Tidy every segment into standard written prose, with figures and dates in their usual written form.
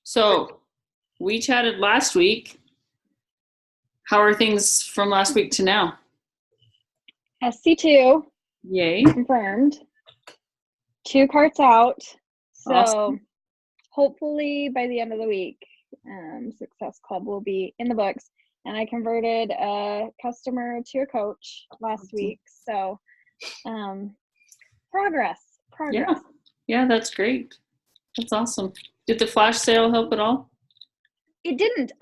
So we chatted last week. How are things from last week to now? SC2 Yay. confirmed. 2 carts out. So Awesome. hopefully by the end of the week, Success Club will be in the books. And I converted a customer to a coach last week. So progress. Yeah, that's great. That's awesome. Did the flash sale help at all? It didn't.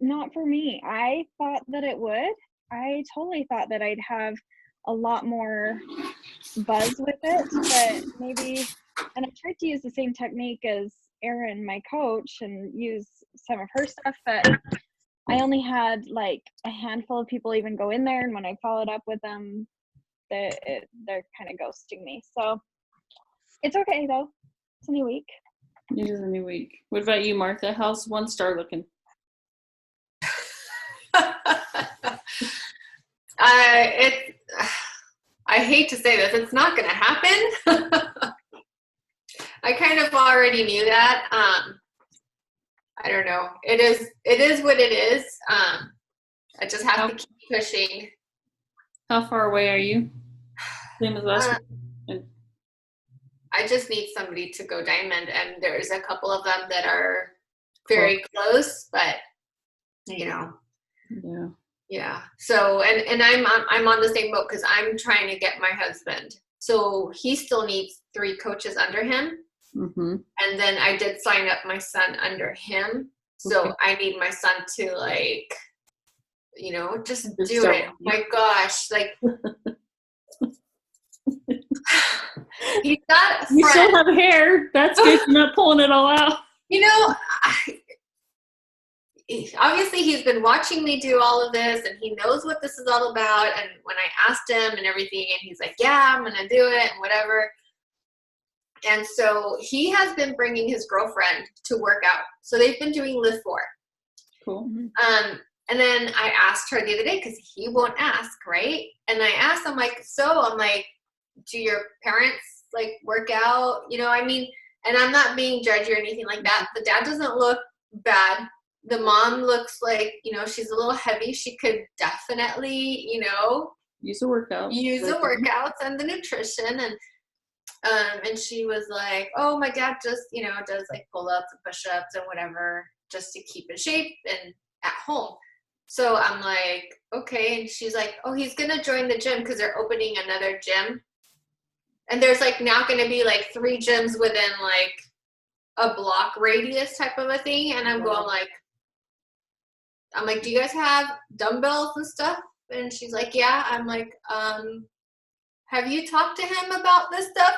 Not for me. I thought that it would. I totally thought that I'd have a lot more buzz with it, but maybe, and I tried to use the same technique as Erin, my coach, and use some of her stuff, but I only had like a handful of people even go in there, and when I followed up with them, they're kind of ghosting me. So it's okay though. It's a new week. It is a new week. What about you, Martha? How's One Star looking? I hate to say this, it's not going to happen. I kind of already knew that. I don't know. It is what it is. I just have to keep pushing. How far away are you? Same as last week. I just need somebody to go diamond, and there's a couple of them that are very close, but you know. Yeah. So, and I'm on the same boat because I'm trying to get my husband. So he still needs 3 coaches under him. Mm-hmm. And then I did sign up my son under him. So I need my son to just do it. Oh my gosh. Like, he's got a friend. You still have hair. That's good. You're not pulling it all out. Obviously he's been watching me do all of this and he knows what this is all about. And when I asked him and everything, and he's like, yeah, I'm going to do it and whatever. And so he has been bringing his girlfriend to work out. So they've been doing Lift 4. Cool. And then I asked her the other day because he won't ask, right? And I asked, I'm like, do your parents like work out? And I'm not being judgy or anything like that. The dad doesn't look bad. The mom looks like, she's a little heavy. She could definitely, use the workouts and the nutrition. And she was like, oh, my dad just, does like pull-ups and push-ups and whatever just to keep in shape and at home. So I'm like, okay. And she's like, oh, he's going to join the gym because they're opening another gym. And there's like now going to be like 3 gyms within like a block radius type of a thing. And I'm going like, do you guys have dumbbells and stuff? And she's like, yeah. I'm like, have you talked to him about this stuff?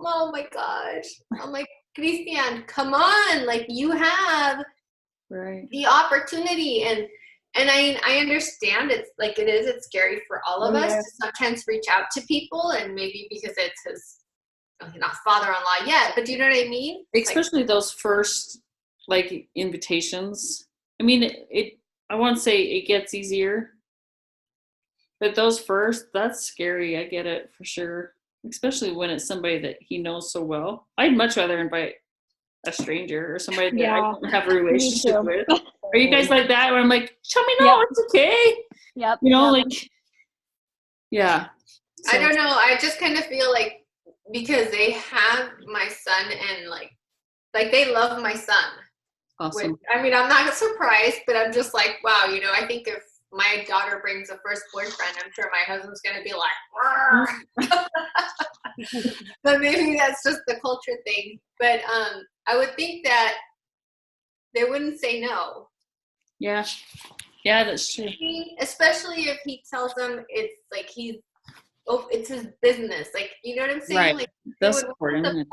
Oh my gosh. I'm like, Christian, come on. Like, you have the opportunity. And I understand it's scary for all of us to sometimes reach out to people, and maybe because it's his, not father-in-law yet, but do you know what I mean? Especially those first invitations. I mean, I won't say it gets easier, but those first, that's scary. I get it for sure. Especially when it's somebody that he knows so well. I'd much rather invite a stranger or somebody that I don't have a relationship with. Are you guys like that? Where I'm like, tell me no, it's okay. Yep. Yeah. So, I don't know. I just kind of feel like because they have my son and like they love my son. Awesome. Which, I'm not surprised, but I'm just like, wow, I think if my daughter brings a first boyfriend, I'm sure my husband's going to be like, but maybe that's just the culture thing. But I would think that they wouldn't say no. Yeah, that's true. Especially if he tells them it's like it's his business. Like, you know what I'm saying? Right. Like, They'll would support him.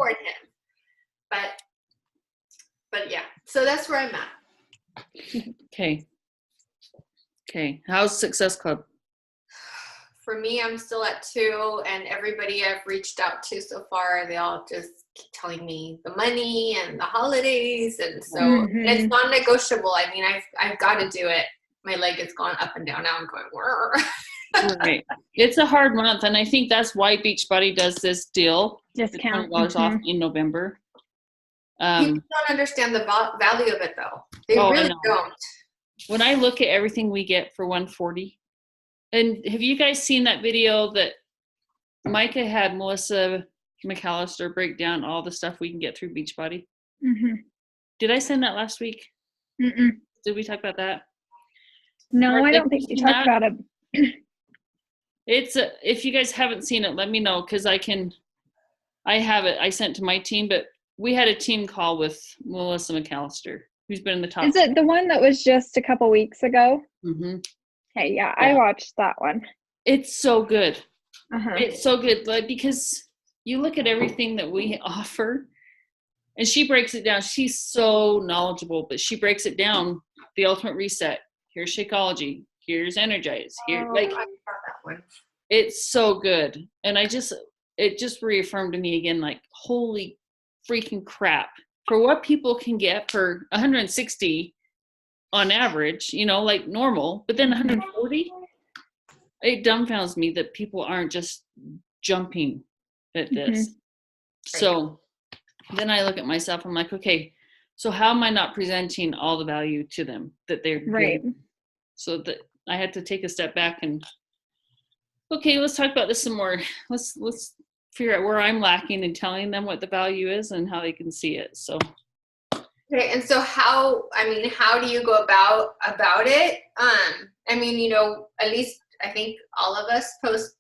But yeah, so that's where I'm at. Okay. How's Success Club? For me, I'm still at 2, and everybody I've reached out to so far, they all just keep telling me the money and the holidays, and so it's non-negotiable. I've got to do it. My leg has gone up and down. Now I'm going. Right. It's a hard month, and I think that's why Beachbody does this deal. Discount. $20 off in November. People don't understand the value of it, though. They really don't. When I look at everything we get for $140, and have you guys seen that video that Micah had Melissa McAllister break down all the stuff we can get through Beachbody? Mm-hmm. Did I send that last week? Mm-mm. Did we talk about that? No, I don't think we talked about it. It's if you guys haven't seen it, let me know, because I have it. I sent to my team, but we had a team call with Melissa McAllister, who's been in the top. Is it the one that was just a couple weeks ago? Mm-hmm. Hey, yeah, I watched that one. It's so good. Uh-huh. It's so good, like, because you look at everything that we offer, and she breaks it down. She's so knowledgeable, but she breaks it down. The Ultimate Reset. Here's Shakeology. Here's Energize. Here, I saw that one. It's so good, and it just reaffirmed to me again, like, holy freaking crap, for what people can get for 160 on average, like normal, but then 140, it dumbfounds me that people aren't just jumping at this. Mm-hmm. So then I look at myself, I'm like, okay, so how am I not presenting all the value to them that they're getting? So that I had to take a step back and, okay, let's talk about this some more. Let's figure out where I'm lacking and telling them what the value is and how they can see it. So. Okay, and so how do you go about it? At least I think all of us post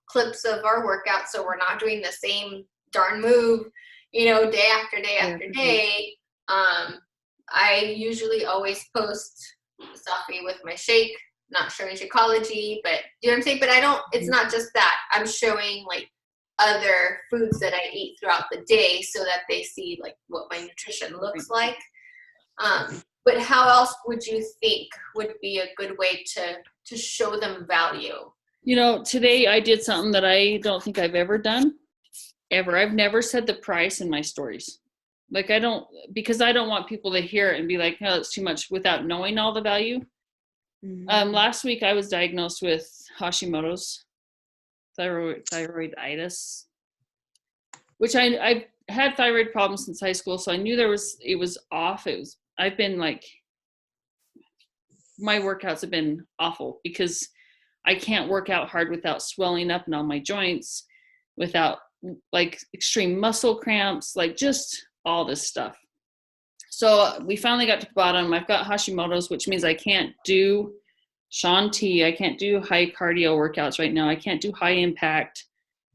clips of our workouts, so we're not doing the same darn move, day after day after day. I usually always post selfie with my shake, not showing Shakeology, but you know what I'm saying? But it's not just that. I'm showing like other foods that I eat throughout the day so that they see like what my nutrition looks like. But how else would you think would be a good way to show them value? Today I did something that I don't think I've ever done. I've never said the price in my stories. Like because I don't want people to hear it and be like, no, it's too much without knowing all the value. Mm-hmm. Last week I was diagnosed with Hashimoto's thyroiditis, which I've had thyroid problems since high school. So I knew it was off. I've been like, my workouts have been awful because I can't work out hard without swelling up in all my joints, without like extreme muscle cramps, like just all this stuff. So we finally got to the bottom. I've got Hashimoto's, which means I can't do Shaun T. I can't do high cardio workouts right now. I can't do high impact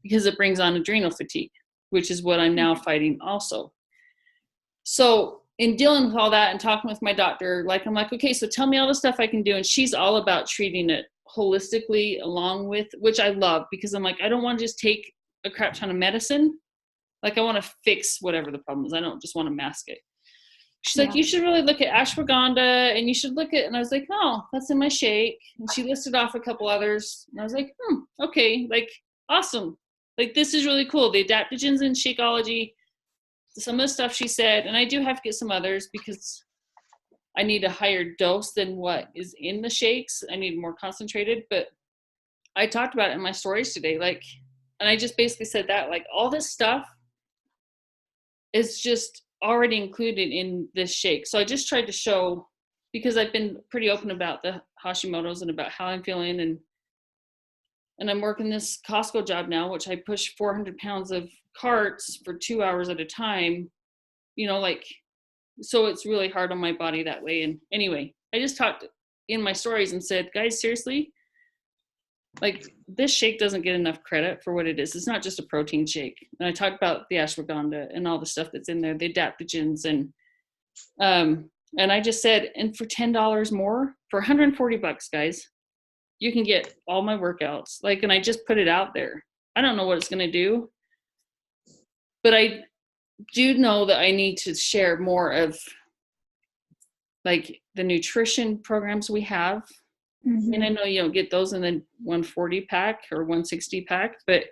because it brings on adrenal fatigue, which is what I'm now fighting also. So in dealing with all that and talking with my doctor, I'm like, okay, so tell me all the stuff I can do. And she's all about treating it holistically along with, which I love, because I'm like, I don't want to just take a crap ton of medicine. Like, I want to fix whatever the problem is. I don't just want to mask it. She's like, you should really look at ashwagandha, and you should look at, and I was like, oh, that's in my shake. And she listed off a couple others. And I was like, okay, like, awesome. Like, this is really cool. The adaptogens in Shakeology, some of the stuff she said, and I do have to get some others because I need a higher dose than what is in the shakes. I need more concentrated, but I talked about it in my stories today. Like, and I just basically said that, like, all this stuff is just already included in this shake. So I just tried to show, because I've been pretty open about the Hashimoto's and about how I'm feeling, and I'm working this Costco job now, which I push 400 pounds of carts for 2 hours at a time, so it's really hard on my body that way. And anyway, I just talked in my stories and said, guys, seriously, like, this shake doesn't get enough credit for what it is. It's not just a protein shake. And I talked about the ashwagandha and all the stuff that's in there, the adaptogens, and I just said, and for $10 more, for $140, guys, you can get all my workouts. Like, and I just put it out there. I don't know what it's going to do, but I do know that I need to share more of like the nutrition programs we have. Mm-hmm. And I know you don't get those in the 140 pack or 160 pack, but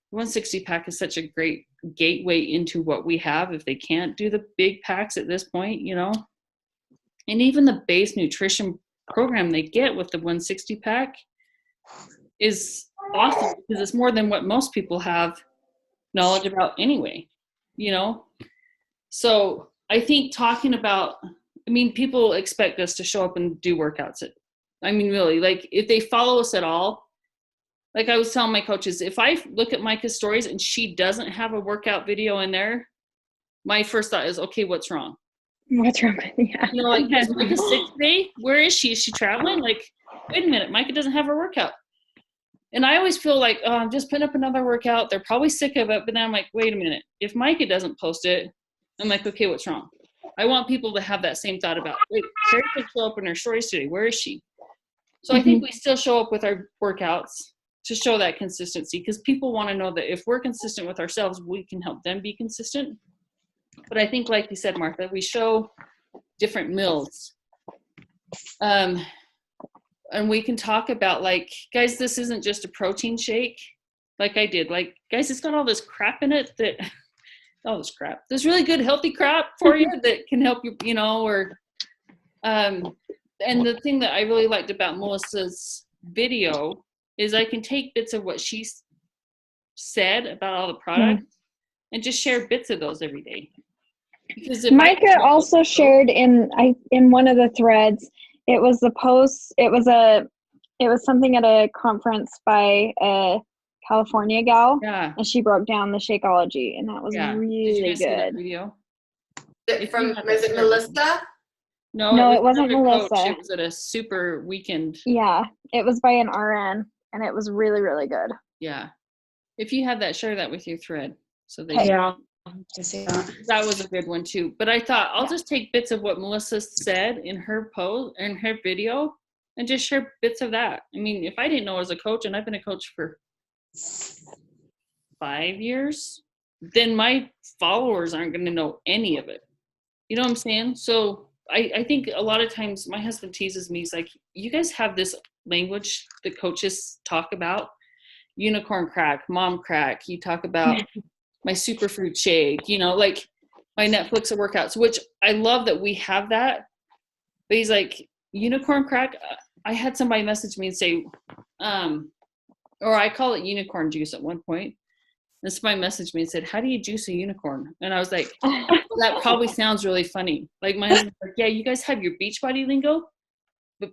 160 pack is such a great gateway into what we have if they can't do the big packs at this point, and even the base nutrition program they get with the 160 pack is awesome because it's more than what most people have knowledge about anyway, So I think talking about, I mean, people expect us to show up and do workouts. I mean, really, like if they follow us at all, like I was telling my coaches, if I look at Micah's stories and she doesn't have a workout video in there, my first thought is, okay, what's wrong? What's wrong with yeah? You know, like, is Micah sick today? Where is she? Is she traveling? Like, wait a minute, Micah doesn't have her workout. And I always feel like, oh, I'm just putting up another workout. They're probably sick of it. But then I'm like, wait a minute. If Micah doesn't post it, I'm like, okay, what's wrong? I want people to have that same thought about, wait, Carrie didn't show up in her stories today. Where is she? So I think we still show up with our workouts to show that consistency, because people want to know that if we're consistent with ourselves, we can help them be consistent. But I think, like you said, Martha, we show different meals. And we can talk about, like, guys, this isn't just a protein shake like I did. Like, guys, it's got all this crap in it that, all this crap. There's really good, healthy crap for you that can help you, you know, or, and the thing that I really liked about Melissa's video is I can take bits of what she said about all the products and just share bits of those every day. Because Micah also shared in one of the threads, it was a post, it was something at a conference by a California gal, and she broke down the Shakeology, and that was really good. Video? Was it Melissa? No, it wasn't Melissa. Coach. It was at a super weekend. Yeah, it was by an RN, and it was really, really good. Yeah. If you have that, share that with your thread. So they to see that. That was a good one too. But I thought I'll just take bits of what Melissa said in her post, in her video, and just share bits of that. I mean, if I didn't know as a coach, and I've been a coach for 5 years, then my followers aren't going to know any of it. You know what I'm saying? So I think a lot of times my husband teases me. He's like, you guys have this language that coaches talk about, unicorn crack, mom crack. You talk about my superfood shake, you know, like my Netflix of workouts, which I love that we have that. But he's like, unicorn crack. I had somebody message me and say, or I call it unicorn juice at one point. And somebody messaged me and said, how do you juice a unicorn? And I was like, that probably sounds really funny. Like my husband's like, yeah, you guys have your Beachbody lingo, but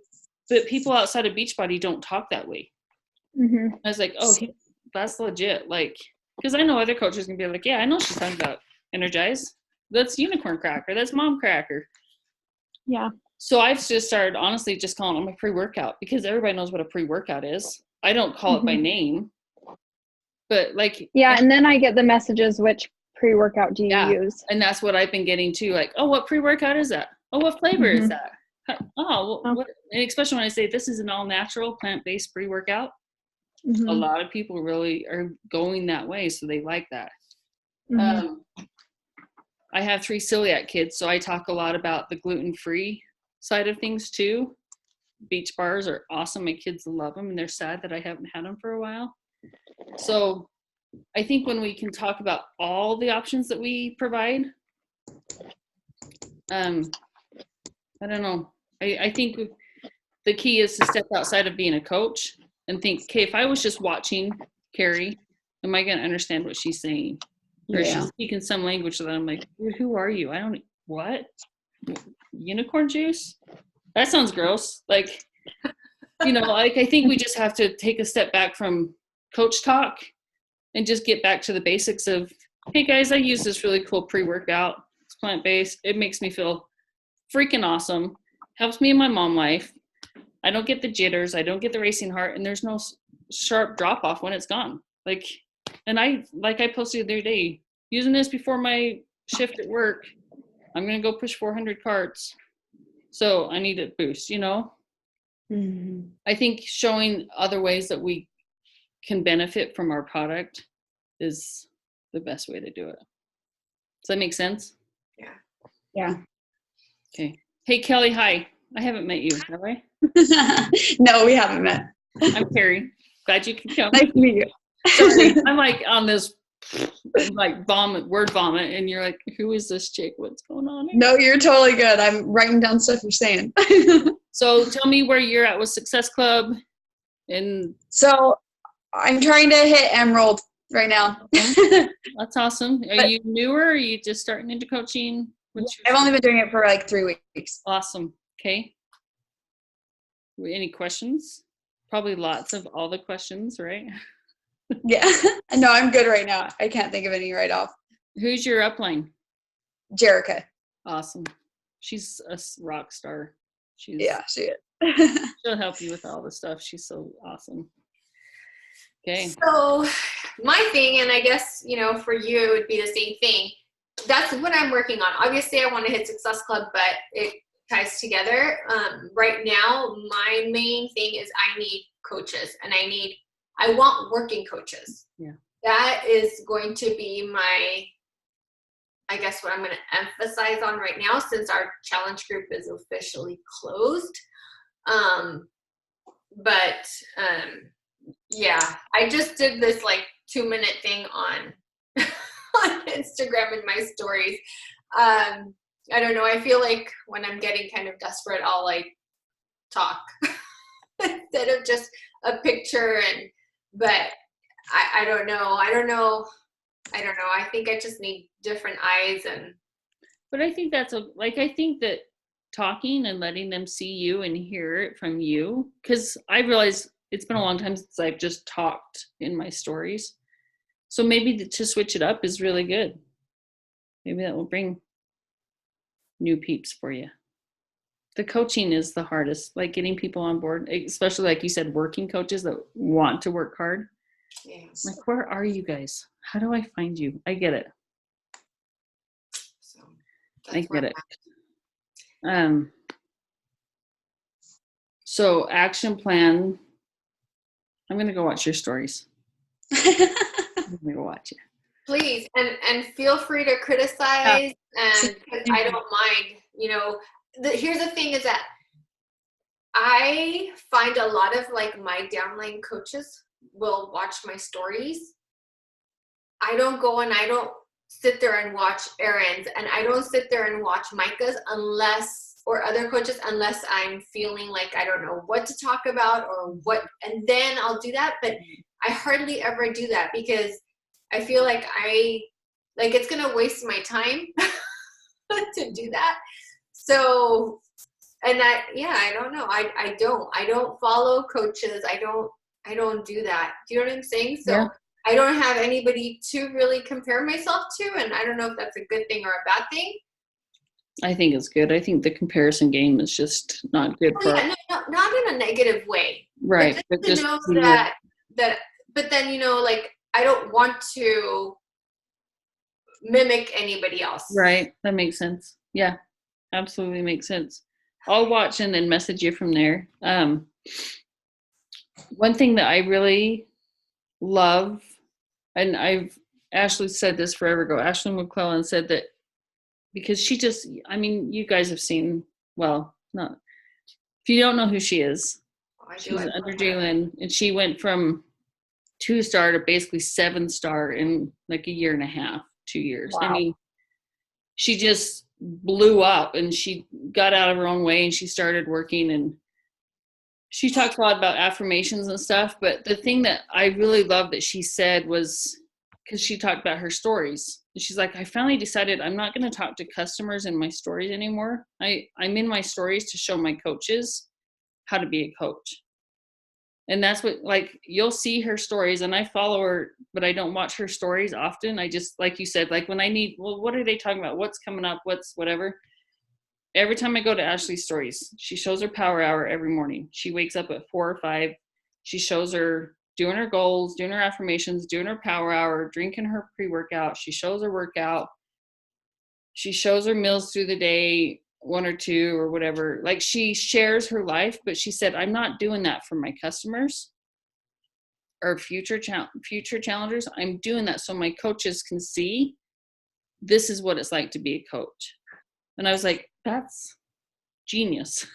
people outside of Beachbody don't talk that way. I was like, oh, that's legit. Like, because I know other coaches can be like, yeah, I know she's talking about Energize. That's unicorn crack, or that's mom cracker. Yeah. So I've just started honestly just calling them a pre-workout, because everybody knows what a pre-workout is. I don't call it by name, but like. Yeah, and then I get the messages, which pre-workout do you use? And that's what I've been getting too. Like, oh, what pre-workout is that? Oh, what flavor is that? Oh, what? And especially when I say this is an all-natural plant-based pre-workout. A lot of people really are going that way, so they like that. I have 3 celiac kids, so I talk a lot about the gluten-free side of things too. Beach bars are awesome. My kids love them, and they're sad that I haven't had them for a while. So I think when we can talk about all the options that we provide, I don't know. I think the key is to step outside of being a coach and think, okay, if I was just watching Carrie, am I going to understand what she's saying? Or she's speaking some language that I'm like, who are you? What? Unicorn juice? That sounds gross. Like, you know, like I think we just have to take a step back from coach talk and just get back to the basics of, hey guys, I use this really cool pre-workout. It's plant-based. It makes me feel freaking awesome. Helps me in my mom life. I don't get the jitters. I don't get the racing heart, and there's no sharp drop off when it's gone. Like, and I posted the other day, using this before my shift at work. I'm going to go push 400 carts. So I need a boost, you know? I think showing other ways that we can benefit from our product is the best way to do it. Does that make sense? Yeah. Okay. Hey, Kelly, hi. I haven't met you, have I? No, we haven't met. I'm Carrie. Glad you could come. Nice to meet you. Sorry, I'm like on this like word vomit, and you're like, who is this chick? What's going on here? No, you're totally good. I'm writing down stuff you're saying. So tell me where you're at with Success Club. So I'm trying to hit Emerald right now. That's awesome. Are But- you newer? Or are you just starting into coaching? I've only been doing it for like 3 weeks. Awesome. Okay. Any questions? Probably lots of all the questions, right? Yeah. No, I'm good right now. I can't think of any right off. Who's your upline? Jerica. Awesome. She's a rock star. Yeah, she is. She'll help you with all the stuff. She's so awesome. Okay. So my thing, and I guess, you know, for you, it would be the same thing. That's what I'm working on. Obviously, I want to hit Success Club, but it ties together. Right now, my main thing is I need coaches, and I want working coaches. Yeah. That is going to be my, I guess, what I'm going to emphasize on right now, since our challenge group is officially closed. Yeah, I just did this like 2-minute thing on on Instagram in my stories. I don't know. I feel like when I'm getting kind of desperate, I'll like talk instead of just a picture. But I don't know. I don't know. I think I just need different eyes. But I think I think that talking and letting them see you and hear it from you, because I realize it's been a long time since I've just talked in my stories. So maybe to switch it up is really good. Maybe that will bring new peeps for you. The coaching is the hardest, like getting people on board, especially like you said, working coaches that want to work hard. Yes. Like, where are you guys? How do I find you? I get it. So I that's where get I'm it. So action plan. I'm gonna go watch your stories. I'm gonna go watch it. Please, and feel free to criticize, and 'cause I don't mind. You know, here's the thing is that I find a lot of like my downline coaches will watch my stories. I don't go and I don't sit there and watch Erin's, and I don't sit there and watch Micah's or other coaches unless I'm feeling like I don't know what to talk about or what, and then I'll do that. But I hardly ever do that because I feel like it's gonna waste my time to do that. So, and I don't know. I don't follow coaches. I don't do that. Do you know what I'm saying? So Yeah. I don't have anybody to really compare myself to, and I don't know if that's a good thing or a bad thing. I think it's good. I think the comparison game is just not good for Yeah, no, not in a negative way. right. But But just to know that, but then, you know, like, I don't want to mimic anybody else. right. That makes sense. Yeah, absolutely makes sense. I'll watch and then message you from there. One thing that I really love, and Ashley said this forever ago. Ashley McClellan said that because you guys have seen, well, not, if you don't know who she is, I she do was it. under Jalen, and she went from 2-star to basically 7-star in like a year and a half, 2 years. Wow. I mean, she just blew up, and she got out of her own way, and she started working, and she talks a lot about affirmations and stuff. But the thing that I really love that she said was, because she talked about her stories, and she's like, I finally decided I'm not going to talk to customers in my stories anymore. I'm in my stories to show my coaches how to be a coach. And that's what, like, you'll see her stories, and I follow her, but I don't watch her stories often. I just, like you said, like when I need, well, what are they talking about? What's coming up? What's whatever. Every time I go to Ashley's stories, she shows her power hour every morning. She wakes up at 4 or 5. She shows her doing her goals, doing her affirmations, doing her power hour, drinking her pre-workout. She shows her workout. She shows her meals through the day, 1 or 2 or whatever. Like, she shares her life, but she said, I'm not doing that for my customers or future challengers. I'm doing that so my coaches can see this is what it's like to be a coach. And I was like, that's genius.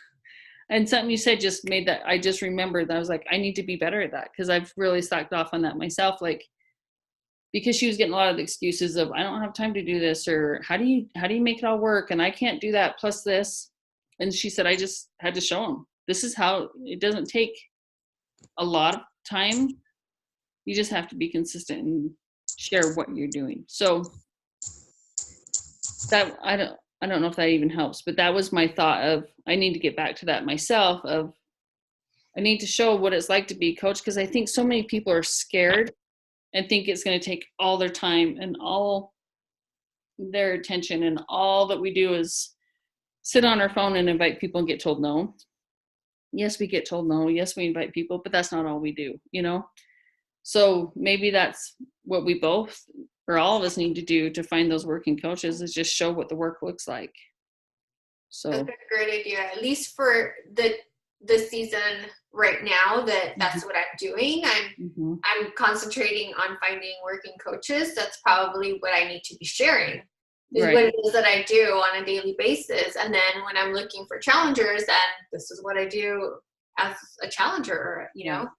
And something you said just made that, I just remembered that. I was like, I need to be better at that, because I've really slacked off on that myself. Like, because she was getting a lot of the excuses of, I don't have time to do this, or how do you make it all work, and I can't do that plus this. And she said, I just had to show them, this is how, it doesn't take a lot of time. You just have to be consistent and share what you're doing. So that I don't know if that even helps, but that was my thought of I need to get back to that myself of I need to show what it's like to be a coach, because I think so many people are scared and think it's going to take all their time and all their attention, and all that we do is sit on our phone and invite people and get told no. Yes, we get told no. Yes, we invite people, but that's not all we do, you know? So maybe that's what we both, or all of us, need to do to find those working coaches, is just show what the work looks like. So That's a great idea. At least for the season right now, that's what I'm doing. I'm concentrating on finding working coaches. That's probably what I need to be sharing. Is Right. what it is that I do on a daily basis. And then when I'm looking for challengers, then this is what I do as a challenger, you know?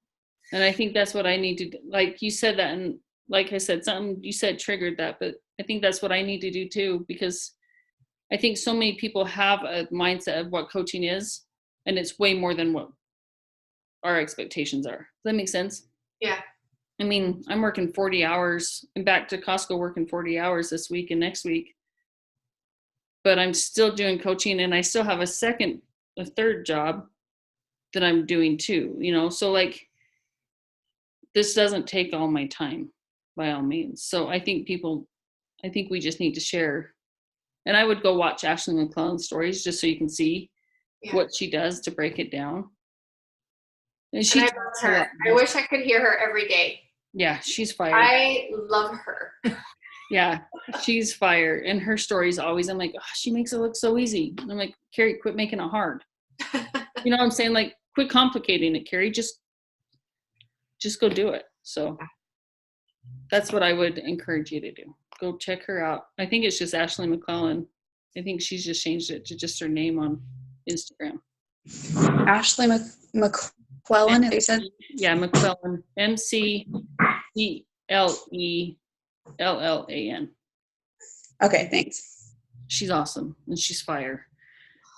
And I think that's what I need to do. Like you said that, and like I said, something you said triggered that, but I think that's what I need to do too, because I think so many people have a mindset of what coaching is, and it's way more than what our expectations are. Does that make sense? Yeah. I mean, I'm working 40 hours and back to Costco working 40 hours this week and next week, but I'm still doing coaching, and I still have a third job that I'm doing too, you know? So like, this doesn't take all my time by all means. So I think we just need to share. And I would go watch Ashley McClellan's stories just so you can see what she does to break it down. And I love her. I wish I could hear her every day. Yeah, she's fire. I love her. Yeah, she's fire. And her stories always, I'm like, oh, she makes it look so easy. And I'm like, Carrie, quit making it hard. You know what I'm saying? Like, quit complicating it, Carrie. Just go do it. So that's what I would encourage you to do. Go check her out. I think it's just Ashley McClellan. I think she's just changed it to just her name on Instagram. Ashley McClellan, you said? Yeah, McClellan. McClellan. Okay, thanks. She's awesome, and she's fire,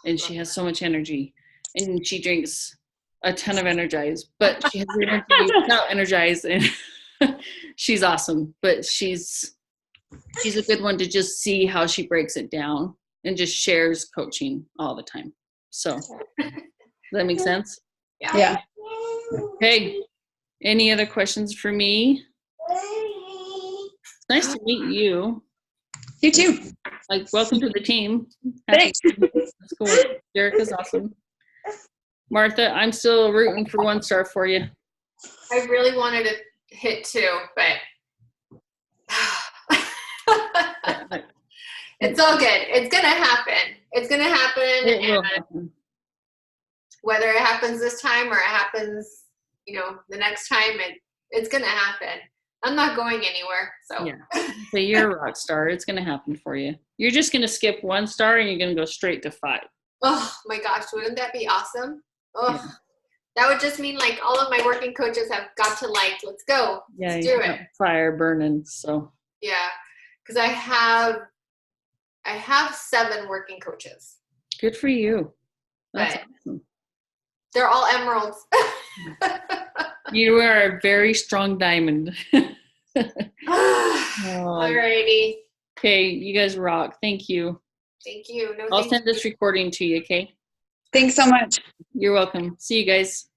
and she has so much energy, and she drinks a ton of Energize, but she has energy without Energize, and she's awesome. But she's a good one to just see how she breaks it down and just shares coaching all the time. So does that make sense? Yeah. Okay. Any other questions for me? It's nice to meet you. You too. Like, welcome to the team. Thanks. That's cool. Jerica's awesome. Martha, I'm still rooting for 1 star for you. I really wanted to hit 2, but it's all good. It's gonna happen. It's gonna happen. It will And happen. whether it happens this time or it happens, the next time, it's gonna happen. I'm not going anywhere. So Yeah. So you're a rock star. It's going to happen for you. You're just going to skip 1 star and you're going to go straight to 5. Oh my gosh, wouldn't that be awesome? Oh, Yeah. That would just mean like all of my working coaches have got to let's go. Yeah, Let's you do got it. fire burning. So Yeah. Because I have 7 working coaches. good for you. That's But awesome. they're all emeralds. You are a very strong diamond. Alrighty. Okay, you guys rock. Thank you. Thank you. No, I'll thank send this recording to you, okay? Thanks so much. You're welcome. See you guys.